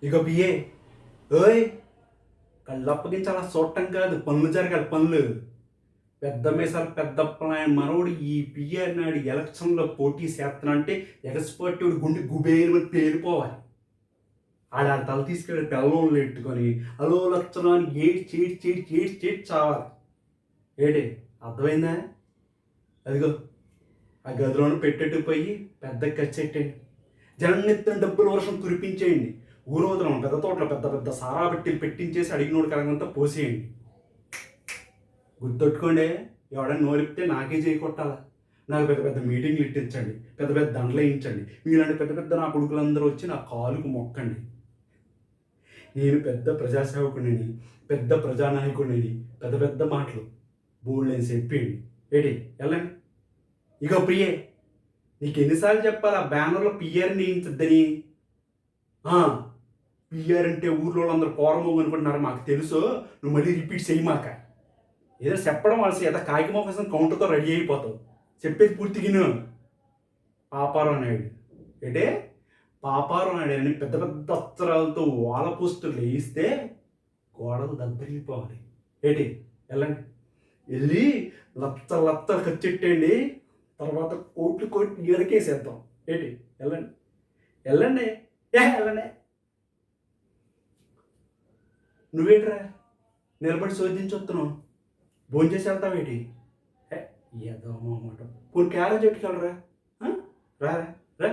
ఇక బిఏ ఓయ్ కళ్ళప్పగించాల చూడటం కాదు, పనులు జరగాలి పనులు. పెద్ద మీసాలు పెద్ద ప్లాన్ మనోడు ఈ పిఏ నాడు ఎలక్షన్లో పోటీ చేస్తానంటే ఎగసిపట్టి గుండె గుబేలు అని పేలిపోవాలి. ఆడ తల తీసుకెళ్ళి పిల్లలు ఎట్టుకొని అలో లక్షణాన్ని ఏడ్చి చావాలి. ఏడే అర్థమైందా? అదిగో ఆ గదిలోనే పెట్టేట్టు పోయి పెద్ద ఖర్చెట్టండి. జననెత్తిన డబ్బుల వర్షం కురిపించేయండి. ఊరోదనం పెద్ద తోటలో పెద్ద పెద్ద సారా పెట్టిలు పెట్టించేసి అడిగినోడు కలగంతా పోసేయండి. గుర్తొట్టుకోండి, ఎవడన్నా నోరిపితే నాకే చేయకొట్టాలా. నాకు పెద్ద పెద్ద మీటింగ్లు ఇట్టించండి, పెద్ద పెద్ద దండలు వేయించండి. మీలాంటి పెద్ద పెద్ద నా కొడుకులందరూ వచ్చి నా కాలుకు మొక్కండి. నేను పెద్ద ప్రజాసేవకుడిని, పెద్ద ప్రజానాయకుడిని. పెద్ద పెద్ద మాటలు బోల్డని చెప్పేయండి. ఏంటి వెళ్ళండి. ఇక ప్రియే, నీకు ఎన్నిసార్లు చెప్పాలి ఆ బ్యానర్లో పిఆర్ నేయించద్దని? పిఆర్ అంటే ఊర్లో అందరూ కోరమో అనుకుంటున్నారు, మాకు తెలుసు. నువ్వు మళ్ళీ రిపీట్ చేయమాక. ఏదో చెప్పడం వాళ్ళసి ఏదో కాగితం కోసం కౌంటర్తో రెడీ అయిపోతావు. చెప్పేది పూర్తిగా పాపారావు నాయుడు. ఏంటే పాపారావు నాయుడు అని పెద్ద పెద్ద అక్షరాలతో వాల పోస్టులు వేయిస్తే గోడలు దద్దరిల్లిపోవాలి. ఏంటి వెళ్ళండి. వెళ్ళి లచ్చలు ఖర్చెట్టండి. తర్వాత కోట్లు ఎరకేసేద్దాం. ఏంటి వెళ్ళండి వెళ్ళండి వెళ్ళండి. నువ్వేంట్రా నిలబడి శోధించొస్తున్నావు? భోంచేసి వెళ్తావేటి? ఏదో మాట పోనీ క్యారేజ్ ఎట్టుకెళ్ళరా. రారా రా.